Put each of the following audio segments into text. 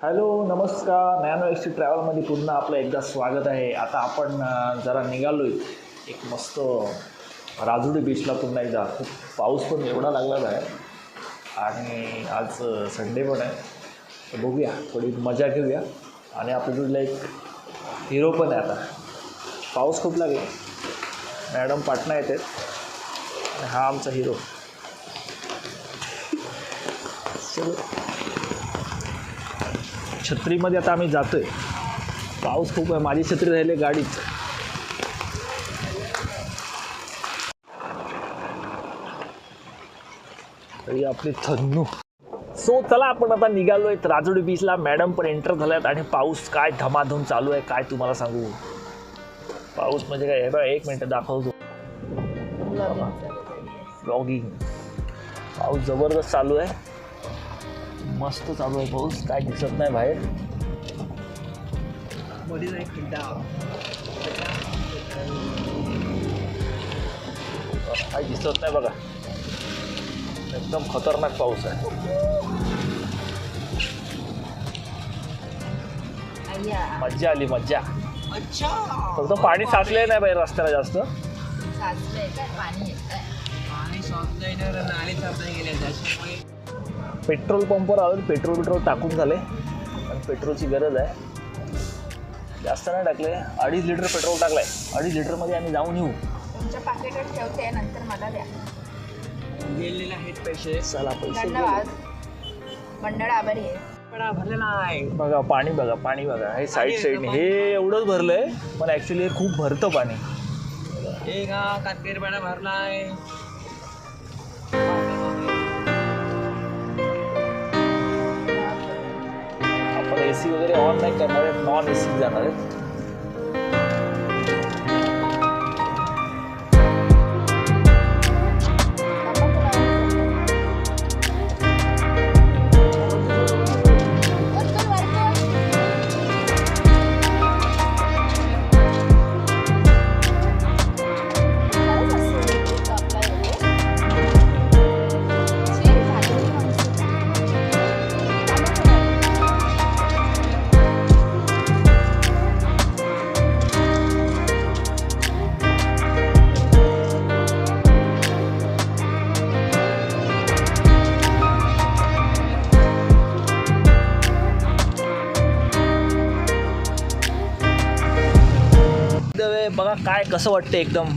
Hello नमस्कार, nano XT ट्रॅव्हलमध्ये पुन्हा आपलं एकदा स्वागत आहे. आता आपण जरा निघालो आहे एक मस्त राजुरी बीचला पुन्हा एकदा. खूप पाऊस पण एवढा लागला आहे आणि आज संडे पण आहे, तर बघूया थोडी मजा घेऊया. आणि आपल्याला एक हिरो पण आहे. आता पाऊस खूप लागला, मॅडम पाटणा येते आणि हा आमचा हिरो. चलो छत्रीमध्ये आता आम्ही जातोय. पाऊस खूप आहे, माझी छत्री राहिली गाडीत. तरी आपली थन्नू. सो चला आपण आता निघालोय राजुरी बीचला. मॅडम पण एंटर झाल्यात आणि पाऊस काय धमाधम चालू आहे, काय तुम्हाला सांगू. पाऊस म्हणजे काय, हे बघा एक मिनिट दाखवतो. व्लॉगिंग. पाऊस जबरदस्त चालू आहे, मस्त चालू आहे पाऊस. काय दिसत नाही बाहेर. काय दिसत नाही बघा, एकदम खतरनाक पाऊस आहे. मज्जा आली मज्जा. फक्त पाणी साचले नाही बाहेर रस्त्याला जास्त. पेट्रोल पंपवर आलो, पेट्रोल टाकून झाले आणि पेट्रोलची गरज आहे. जास्त नाही टाकले, 2.5 लिटर पेट्रोल टाकलंय. 2.5 लिटरमध्ये आम्ही जाऊन येऊ. तुमच्या पाकिटात ठेवते, नंतर मला द्या. गेलेले आहेत पैसे. चला पैसे धन्यवाद, मंडळ आभारी आहे. भरलेला आहे. बघा पाणी, बघा पाणी बघा. हे साईडने हे एवढंच भरलंय, पण ॲक्च्युली हे खूप भरतं पाणी. हे का कातकेरपाडा भरलाय. आपण AC वगैरे ऑन नाही करणार आहेत, नॉन AC जाणार आहेत. बघा काय कसं वाटतं, एकदम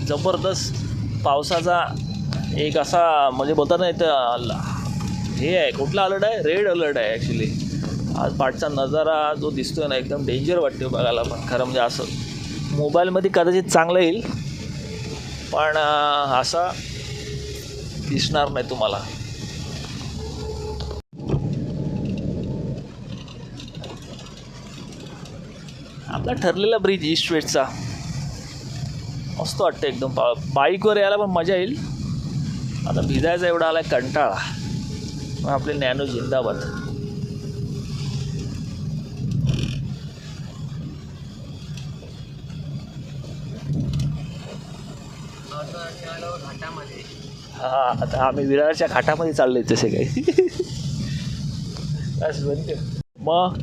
जबरदस्त. पावसाचा एक असा म्हणजे बोलतात ना, इथं हे आहे, कुठला अलर्ट आहे, रेड अलर्ट आहे ॲक्च्युली. आज पाठचा नजारा जो दिसतोय ना, एकदम डेंजर वाटते बघायला. पण खरं म्हणजे असं मोबाईलमध्ये कदाचित चांगलं येईल, पण असा दिसणार नाही तुम्हाला. आपला ठरलेला ब्रिज ईस्ट वेस्टचा मस्त वाटतं एकदम. बाईकवर यायला पण मजा येईल. आता भिजायचा एवढा आला कंटाळा, मग आपले नॅनो जिंदाबाद. घाटामध्ये. हा, आता आम्ही विरारच्या घाटामध्ये चाललोय तसे काही. मग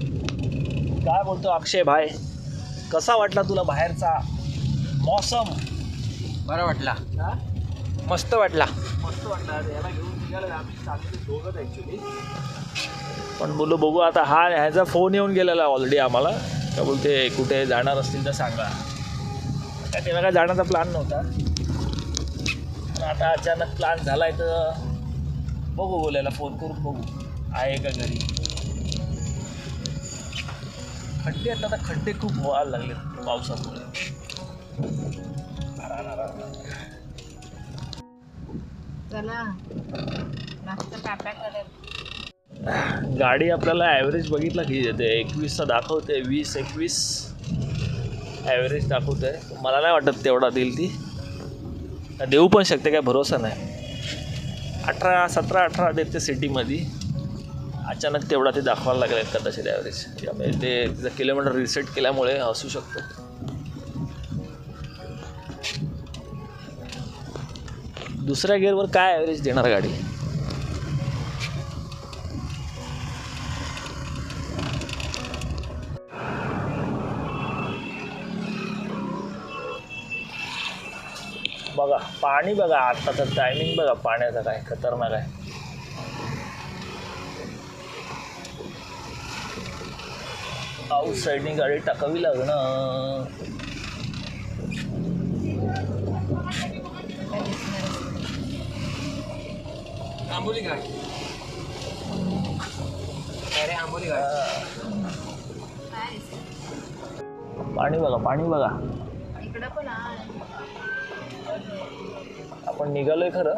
काय बोलतो अक्षय भाई, कसा वाटला तुला बाहेरचा मौसम? बरं वाटला. मस्त वाटला. मस्त वाटला. याला घेऊन निघालं आम्ही, चालले दोघंच ॲक्च्युली. पण बोललो बघू आता. ह्याचा फोन येऊन गेलेला ऑलरेडी आम्हाला, का बोलते कुठे जाणार असतील तर सांगा. काय तेव्हा काय जाण्याचा प्लॅन नव्हता, पण आता अचानक प्लॅन झाला आहे, तर बघू. बोलायला फोन करून बघू आहे का घरी. खड्डे आहेत आता, खड्डे खूप व्हायला लागले पावसामुळे. चला नाश्ता पापा करेल. गाडी आपल्याला ॲव्हरेज बघितला की देते 21चा दाखवते, 20-21 ॲव्हरेज दाखवते. मला नाही वाटत तेवढा देईल ती, देऊ पण शकते, काय भरोसा नाही. 17-18 देते सिटीमध्ये. अचानक तेवढा ते दाखवायला लागेल कदाचित ॲव्हरेज. त्यामुळे ते तिचं किलोमीटर रिसेट केल्यामुळे असू शकतं. दुसऱ्या गिअरवर काय ॲव्हरेज देणार गाडी. बघा पाणी बघा, आता तर टायमिंग बघा पाण्याचा काय खतरनाक आहे. आउट साईडनी गाडी टाकावी लागणार. काय दिसणारच नाही. आंबोली घाट. अरे आंबोली घाट. काय दिसणार? पाणी बघा, पाणी बघा. इकडं पण आहे. आपण निघालोय खरं,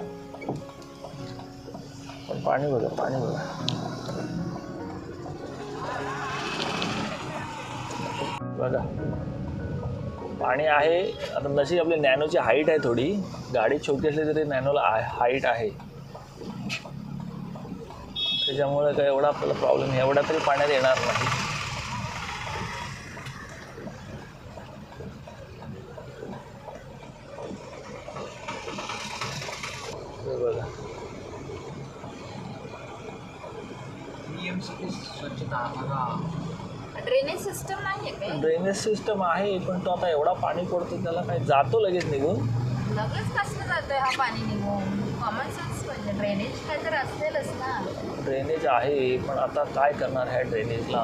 पण पाणी बघा, पाणी बघा. बघा पाणी आहे. आता नशी आपली नॅनोची हाईट आहे थोडी, गाडी छोटी असली तरी नॅनोला हाईट आहे, त्याच्यामुळे काय एवढा आपल्याला प्रॉब्लेम एवढा तरी पाण्यात येणार नाही. बघा BMC स्वच्छता बघा. ड्रेनेज सिस्टम नाही आहे काय? ड्रेनेज सिस्टम आहे, पण तो आता एवढा पाणी पडतो त्याला काय जातो लगेच निघून. लगेच कसलं जातंय हा पाणी निघून? कॉमन सेन्स पाहिजे. ड्रेनेज काय तर असेलच ना. ड्रेनेज आहे, पण आता काय करणार ह्या ड्रेनेजला.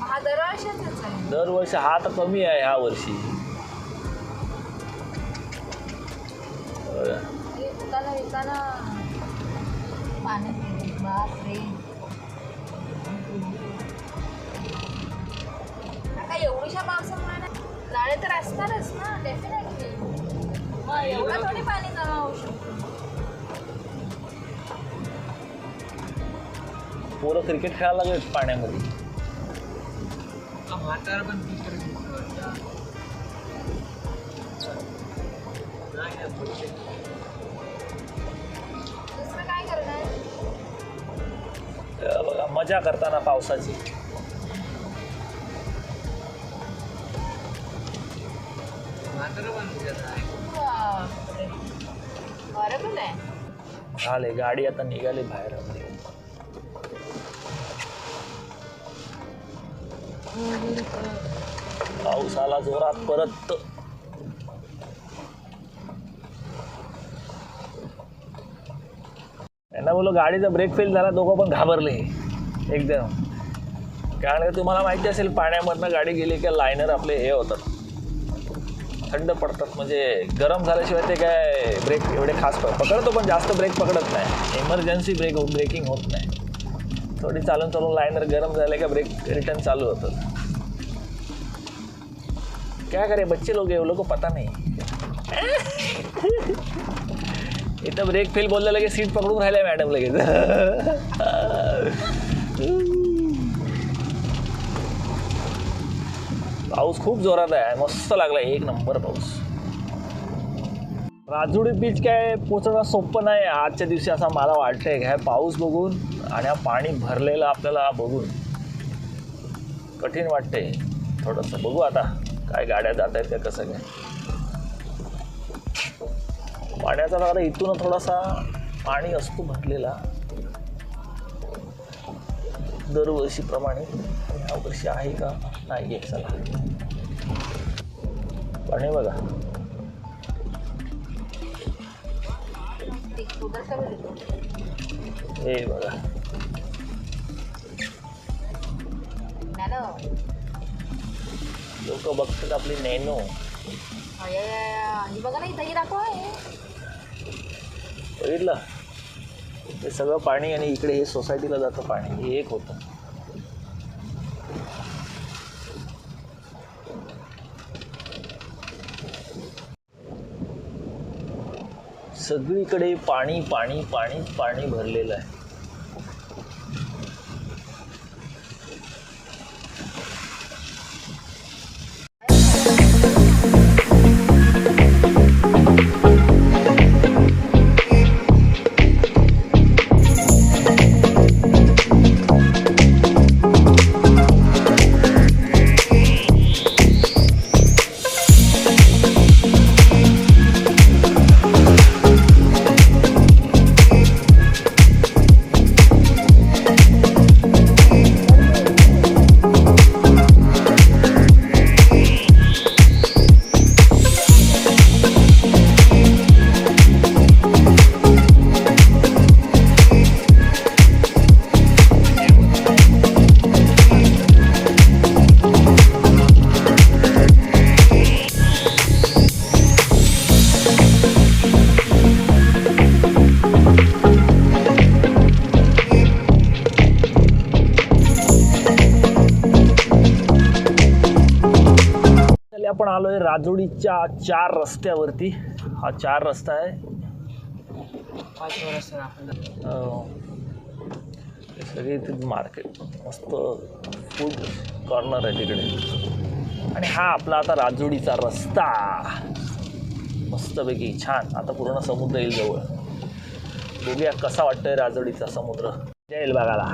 हा दरवर्षाचाच आहे. दरवर्षी हा तर कमी आहे ह्या वर्षी. विकाना पाण्यात गेले. बापरे, काय एवढ्याशा पावसामुळे ना नाळे तर असणारच ना डेफिनेटली. मग एवढं थोडी पाणी जमा होऊ शकतो. पोरं क्रिकेट खेळायला लागलेत पाण्यामध्ये. म्हातारा पण दुसरं काय करणार? बघा मजा करताना पावसाची. म्हातारा पण बापरे, हॉरेबल आहे. झाले गाडी आता निघाली बाहेर. पाऊस आला जोरात परत. यांना बोलो गाडीचा ब्रेक फेल झाला, दोघं पण घाबरले एकदम. कारण का तुम्हाला माहिती असेल पाण्यामधनं गाडी गेली की लायनर आपले हे होतात, थंड पडतात. म्हणजे गरम झाल्याशिवाय ते काय ब्रेक एवढे खास पकडतो, पण जास्त ब्रेक पकडत नाही. इमर्जन्सी ब्रेकिंग होत नाही. थोडी चालून चालून लायनर गरम झाले का ब्रेक रिटर्न चालू होतं. क्या करे बच्चे लोग है, वो लोग को पता नहीं. इथं ब्रेक फेल बोललं लगेच सीट पकडून राहिल्या मॅडम लगेच. पाऊस खूप जोरात आहे, मस्त लागला, एक नंबर पाऊस. राजुरी बीच काय पोचणं सोपं नाही आजच्या दिवशी असं मला वाटतंय. ह्या पाऊस बघून आणि हा पाणी भरलेलं आपल्याला बघून कठीण वाटतंय थोडंसं. बघू आता काय गाड्या जात आहेत का कसं काय. पाण्याचा आता इथून थोडासा पाणी असतो भरलेला दरवर्षीप्रमाणे. ह्या वर्षी आहे का नाही आहे. चला पाणी बघा. हे बघा लोक बघतात आपली नॅनो. बघा ना इथंही दाखव. बघितलं ते सगळं पाणी आणि इकडे हे सोसायटीला जातं पाणी. हे एक होतं. सगळीकडे पाणी पाणी पाणी पाणी भरलेलं आहे. आपण आलोय राजोडीच्या 4 रस्त्यावरती. हा 4 रस्ता आहे. 5 वर्ष आपण हे सगळे इथे मार्केट मस्त फूड कॉर्नर आहे तिकडे. आणि हा आपला आता राजोडीचा रस्ता मस्तपैकी छान. आता पूर्ण समुद्र येईल जवळ. बघूया कसा वाटतोय राजोडीचा समुद्र. येईल बघायला.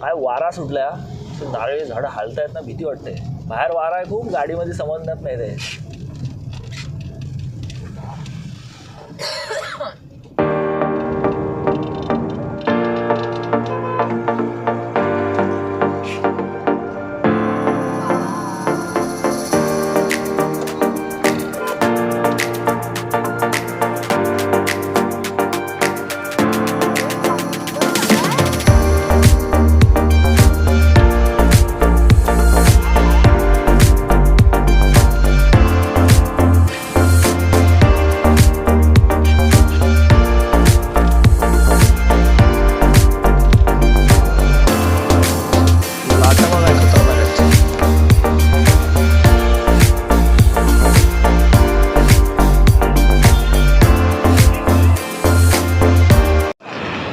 काय वारा सुटल्या, नारळी झाडं हालतायत ना, भीती वाटते. बाहेर वारा आहे खूप, गाडीमध्ये समजण्यात नाही ते.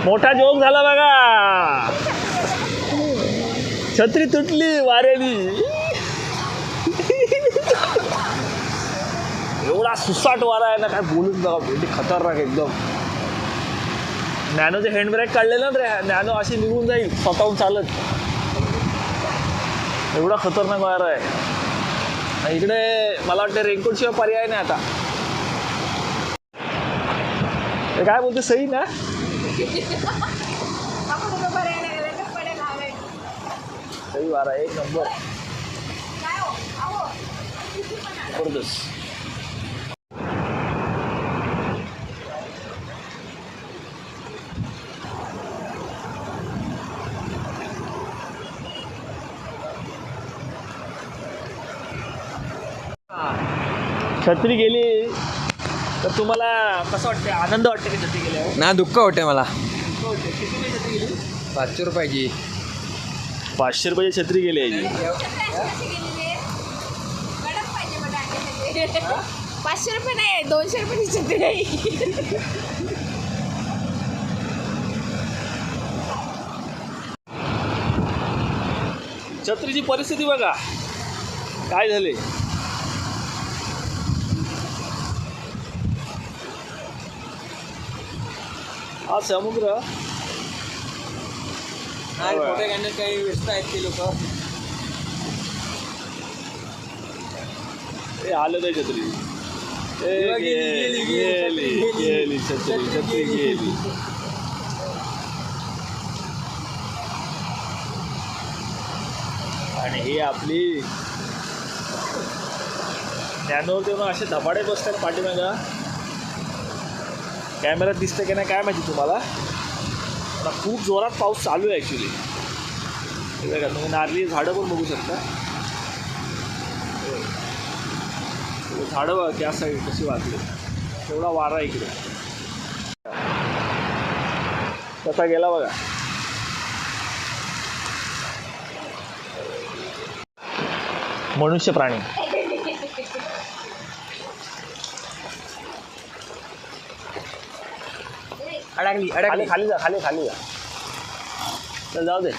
मोठा जोक झाला बघा. छत्री तुटली वाऱ्यानी. एवढा सुसाट वारा आहे ना, काय बोलून बघा. भेटी खतरनाक एकदम. नॅनोचे हँड ब्रेक काढले ना रे, नॅनो अशी निघून जाईल स्वतःहून चालत. एवढा खतरनाक वारा आहे. इकडे मला वाटतं रेनकोट शिवाय पर्याय नाही आता. ते काय बोलते सही ना. सही वारा एक नंबर. जबरदस्त. छत्री गेली तर तुम्हाला कसं वाटतं? आनंद वाटते की छत्री गेल्यावर? ना दुःख होते मला. किती छत्री गेली? 500 रुपयाची. 500 रुपयाची छत्री गेली याची. 500 रुपये नाही, 200 रुपयाची छत्री आहे. छत्रीची परिस्थिती बघा काय झाले. हा समुद्र. फोटो काढण्यात काही व्यस्त आहेत ते लोक. आलं नाही छत्री. गेली छत्री गेली. आणि ही आपली नॅनोवर तेव्हा असे धबाडे बसतात पाठीमागा. कॅमेऱ्यात दिसतं की नाही काय माहिती तुम्हाला. आता खूप जोरात पाऊस चालू आहे ॲक्च्युली. हे बघा तुम्ही नारळी झाडं पण बघू शकता. झाडं बघा त्या साईड कशी वाजली. तेवढा वारा इकडे. कसा गेला बघा. मनुष्य प्राणी. अडकली खाली खाली जा, खाली खाली जा. चल जाऊ दे.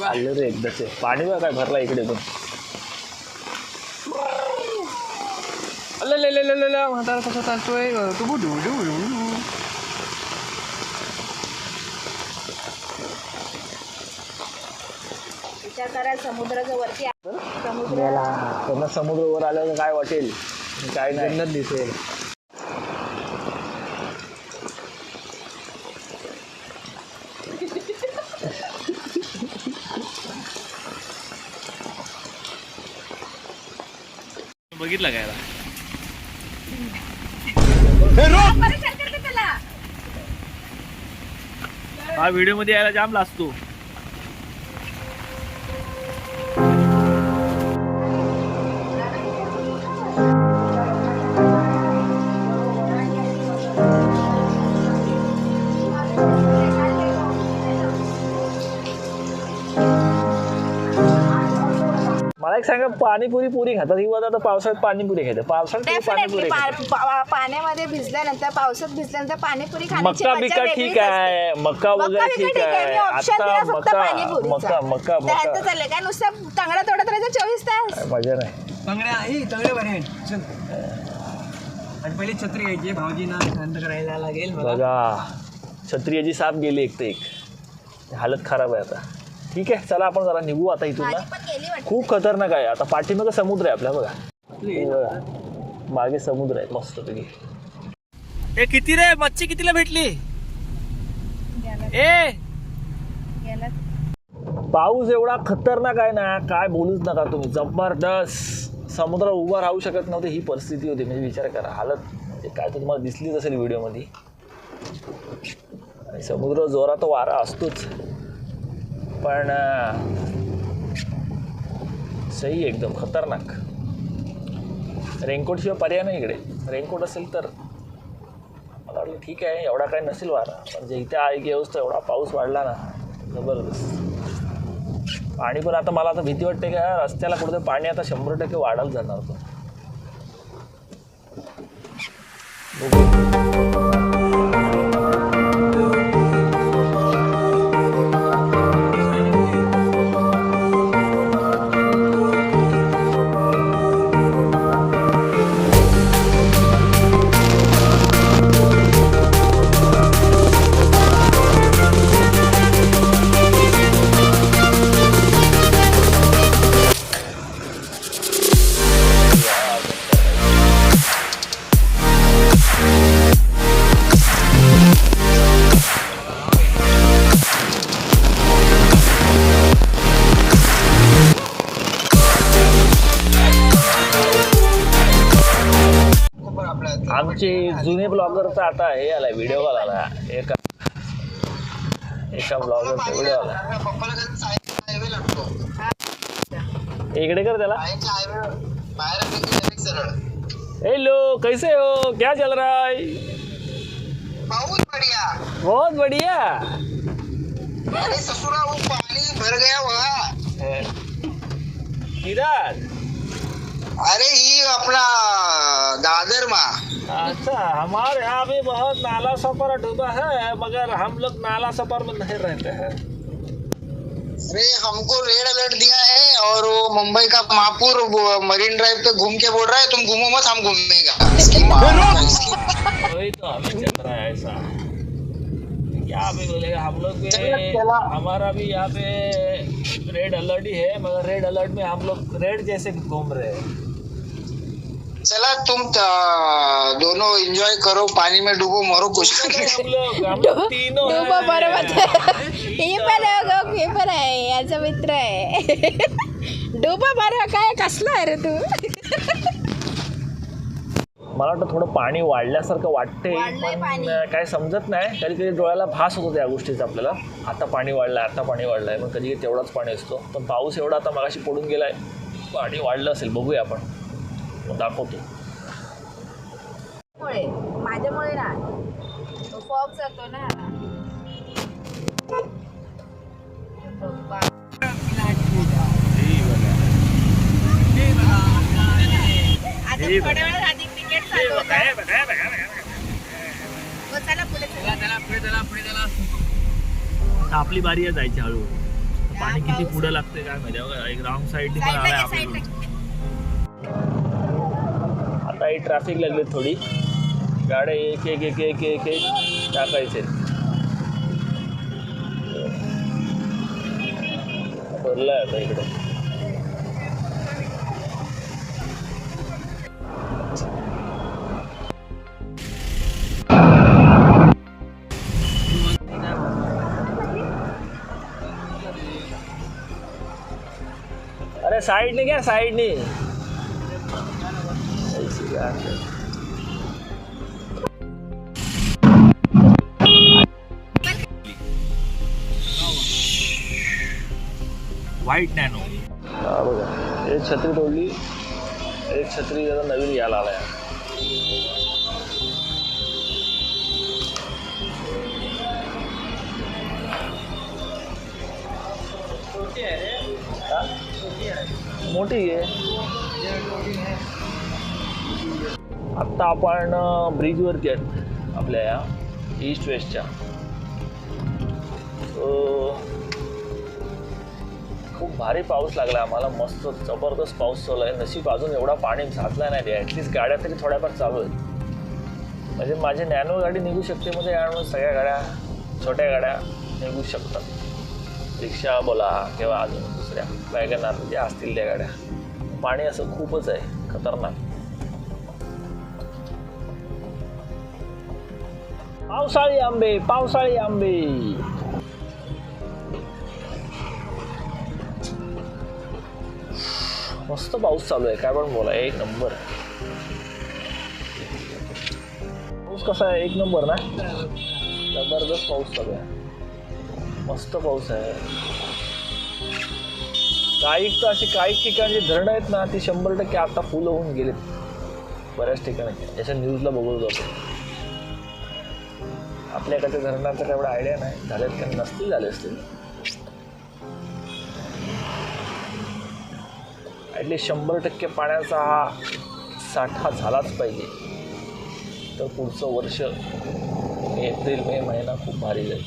आलं रे एकदाच. पाणी बघा काय भरला इकडे पण. म्हातारा कसा चालतोय. विचार करा समुद्राच्या वरती समुद्र. त्यांना समुद्र वर आल्यावर काय वाटेल काय नाही. जन्नत दिसेल. बघितलं काय हा व्हिडिओ मध्ये यायला जाम लाजतो. मला एक सांगा, पाणीपुरी पुरी खातात ही आता पावसाळ्यात पाणीपुरी खातात, पावसाळ्यात तुम्ही डेफिनेटली पाणीपुरी खातात. पाण्यामध्ये भिजल्यानंतर पावसात भिजल्यानंतर पाणीपुरी खाण्याची मक्का मजा बिका वेगळीच ठीक आहे, असते. मक्का वगैरे ठीक आहे. ऑप्शन आता दिला फक्त मक्का पाणीपुरीचा. मक्का मक्का त्याचं मक्का चाललंय काय नुसतं तंगडा तोडत राहायचं 24 तास. मजा नाही. तंगड्या आहे तंगडे बरे आहेत चल. आणि पहिली छत्री घ्यायची भाऊजींना शांत करायला लागेल मला. बघा छत्रीची साप गेली एक ते एक, हालत खराब आहे आता. ठीक आहे चला आपण जरा निघू आता इथून ना. माझी पण गेली वाटतं. खूप खतरनाक आहे. आता पाठीमागं समुद्र आहे आपल्या बघा. हे बघा, मागे समुद्र आहे मस्तपैकी. ए किती रे मच्छी कितीला भेटली? ए गेलं. पाऊस एवढा खतरनाक आहे ना, काय बोलूच नका तुम्ही. जबरदस्त समुद्रात उभा राहू शकत नव्हते, ही परिस्थिती होती. म्हणजे विचार करा हालत, म्हणजे काय तर तुम्हाला दिसलीच असेल व्हिडिओमध्ये. आणि समुद्र जोरात वारा असतोच, पण सही एकदम खतरनाक. रेनकोटशिवाय पर्याय नाही इकडे. रेनकोट असेल तर मला वाटलं ठीक आहे, एवढा काय नसेल वारा. पण जे इथे आहे की अवस्था, एवढा पाऊस वाढला ना जबरदस्त. पाणी पण आता मला आता भीती वाटते का रस्त्याला कुठे पाणी आता 100% वाढत जाणार तो. आमचे जुने ब्लॉगर तर आता हे आलाय व्हिडिओ कॉल आला. एका ब्लॉगरचा व्हिडिओ आला. इकडे कर त्याला. हेलो कैसे हो, क्या चल रहा है? बहुत बढ़िया. बहुत बढ़िया. अरे ससुरा वो पानी भर गया वहाँ. किधर? अरे ये अपना दादर में. अच्छा, हमारे यहाँ भी बहुत नाला सफर डूबा है, मगर हम लोग नाला सफर में नहीं रहते हैं. अरे हमको रेड अलर्ट दिया है और वो मुंबई का महापुर मरीन ड्राइव पे घूम के बोल रहा है तुम घूमो मत, हम घूमेगा. वही तो अभी चल रहा है ऐसा. क्या अभी बोलेगा, हम लोग भी हमारा भी यहाँ पे रेड अलर्ट ही है, मगर रेड अलर्ट में हम लोग रेड जैसे घूम रहे हैं. चला तुम दोनों एंजॉय करो, पानी में डूबो मरो कुछ. हम लोग तीनों डुबो हैं. बरोबर. ही पण आहे, हे पण आहे, याचा मित्र आहे. डुबो बरोबर काय कसला आहे रे तू? मला वाटतं थोडं पाणी वाढल्यासारखं वाटते, वाढलंय पण पाणी. काय समजत नाही. कधी कधी डोळ्याला भास होतो त्या गोष्टीचा आपल्याला. आता पाणी वाढलंय, आता पाणी वाढलंय, पण कधी तेवढाच पाणी असतो. पण पाऊस एवढा आता मगाशी पडून गेलाय, पाणी वाढलं असेल, बघूया आपण, मग दाखवतो. माझ्यामुळे ना फॉग जातो ना. आता थोड्या वेळात आधी क्रिकेट चालू होतं. चला पुढे चला. आता आपली बारी आहे जायची हळूहळू. पाणी किती पुढे लागते काय माहिती. बघा एक रॉंग साईडनी पण आलाय आपल्याकडून. आता ही ट्रॅफिक लागली थोडी, गाड्या एक एक एक एक एक एक टाकायचे. भरलाय आता इकडे. अरे साइड ने क्या, साइड ने व्हाईट नॅनो. बघा एक छत्री तोडली, एक छत्री जरा नवीन यायला आलाय. मोठी आहे. आत्ता आपण ब्रिजवरती आहेत आपल्या या ईस्ट वेस्टच्या. खूप भारी पाऊस लागला आम्हाला, मस्त जबरदस्त पाऊस चालू आहे. नशीब अजून एवढा पाणी साचला नाही, ॲटलिस्ट गाड्या तरी थोड्याफार चालू आहेत. म्हणजे माझी नॅनो गाडी निघू शकते, म्हणजे यामुळे सगळ्या गाड्या छोट्या गाड्या निघू शकतात. रिक्षा बोला किंवा अजून दुसऱ्या वॅगनार ज्या असतील त्या गाड्या. पाणी असं खूपच आहे खतरनाक. पावसाळी आंबे, पावसाळी आंबे. मस्त पाऊस चालू आहे, काय पण बोला, एक नंबर. पाऊस कसा आहे? एक नंबर ना, जबरदस्त पाऊस चालू आहे, मस्त पाऊस आहे. काही ठिकाणी धरणं आहेत ना, ती 100% आता फुल होऊन गेलेत बऱ्याच ठिकाणी. याच्या न्यूजला बघू जातो. आपल्याकडच्या धरणांचा काय एवढा आयडिया नाही, झालेत का नसतील, झाले असतील. ॲटलिस्ट 100% पाण्याचा हा साठा झालाच पाहिजे, तर पुढचं वर्ष एप्रिल मे महिना खूप भारी जाईल,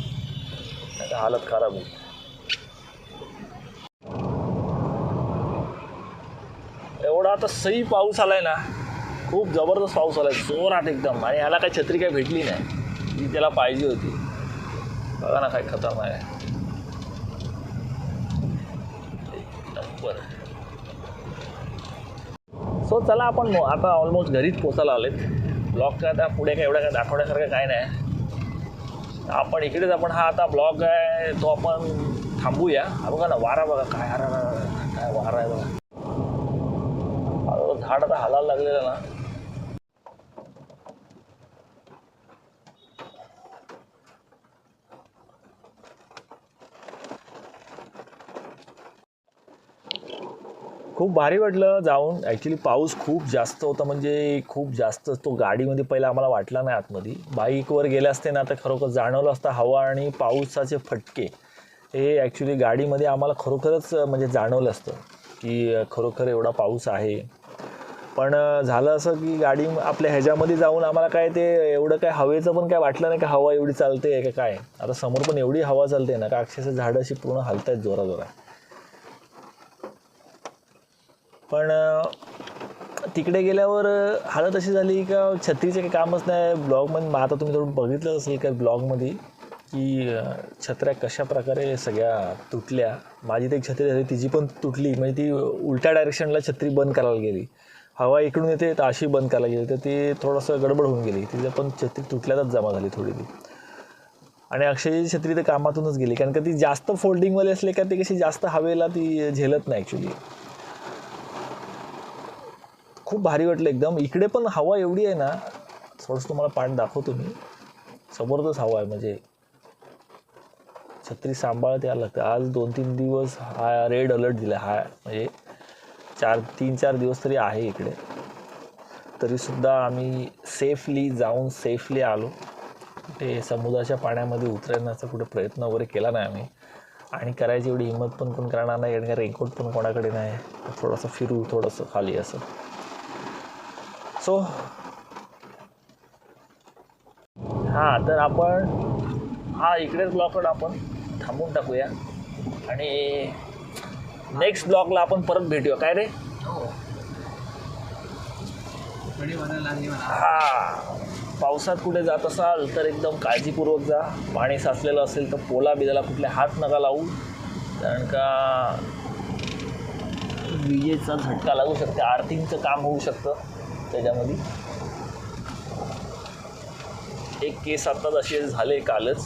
नाही तर हालत खराब होईल. एवढा आता सही पाऊस आलाय ना, खूप जबरदस्त पाऊस आलाय, जोरात एकदम. आणि ह्याला काही छत्री काही भेटली नाही जी त्याला पाहिजे होती. बघा ना काय खतरनाक आहे. बरं, सो चला आपण आता ऑलमोस्ट घरीच पोचायला आलेत. ब्लॉग काय आता पुढे काय एवढं काय दाखवण्यासारखं काय नाही. आपण इकडेच आपण हा आता ब्लॉग आहे तो आपण थांबूया. हा बघा ना वारा, बघा काय काय वारा आहे बघा. झाड आता हालायला लागलेलं ना. खूप भारी वाटलं जाऊन. ॲक्च्युली पाऊस खूप जास्त होता, म्हणजे खूप जास्त. तो गाडीमध्ये पहिला आम्हाला वाटला नाही आतमध्ये. बाईकवर गेले असते ना तर खरोखर जाणवलं असतं हवा आणि पावसाचे फटके. हे ॲक्च्युली गाडीमध्ये आम्हाला खरोखरच म्हणजे जाणवलं असतं की खरोखर एवढा पाऊस आहे. पण झालं असं की गाडी आपल्या ह्याच्यामध्ये जाऊन आम्हाला काय ते एवढं काय हवेचं पण काय वाटलं नाही, का हवा एवढी चालते आहे का काय. आता समोर पण एवढी हवा चालते ना का अक्षरशः झाडं अशी पूर्ण हलत आहेत जोराजोरात. पण तिकडे गेल्यावर हालत अशी झाली का छत्रीचे काही कामच नाही. ब्लॉगमध्ये आता तुम्ही थोडं बघितलं असेल का ब्लॉगमध्ये की छत्र्या कशा प्रकारे सगळ्या तुटल्या. माझी तर एक छत्री झाली, तिची पण तुटली. म्हणजे ती उलट्या डायरेक्शनला छत्री बंद करायला गेली, हवा इकडून येते तर अशी बंद करायला गेली, तर ती थोडंसं गडबड होऊन गेली. तिचं पण छत्री तुटल्यातच जमा झाली थोडी ती. आणि अक्षयची छत्री तर कामातूनच गेली, कारण का ती जास्त फोल्डिंगवाली असली का ती कशी जास्त हवेला ती झेलत नाही ॲक्च्युली. खूप भारी वाटलं एकदम. इकडे पण हवा एवढी आहे ना, थोडंसं तुम्हाला पाठ दाखवतो मी. जबरदस्त हवा आहे, म्हणजे छत्री सांभाळत यायला लागतं. आज 2-3 दिवस हा रेड अलर्ट दिला, हा म्हणजे 3-4 दिवस तरी आहे इकडे. तरीसुद्धा आम्ही सेफली जाऊन सेफली आलो. कुठे समुद्राच्या पाण्यामध्ये उतरण्याचा कुठे प्रयत्न वगैरे केला नाही आम्ही, आणि करायची एवढी हिंमत पण कोण करणार नाही, कारण का रेनकोट पण कोणाकडे नाही. थोडंसं फिरू थोडंसं खाली असं. सो हां, तर आपण हा इकडेच ब्लॉगकडे आपण थांबून टाकूया आणि नेक्स्ट ब्लॉगला आपण परत भेटूया. काय रे? हा, पावसात कुठे जात असाल तर एकदम काळजीपूर्वक जा. पाणी साचलेलं असेल तर पोला बिजाला कुठले हात नका लावू, कारण का विजेचा झटका लागू शकते, आर्थिंगचं काम होऊ शकतं त्याच्यामध्ये. एक केस आत्ताच असे झाले कालच.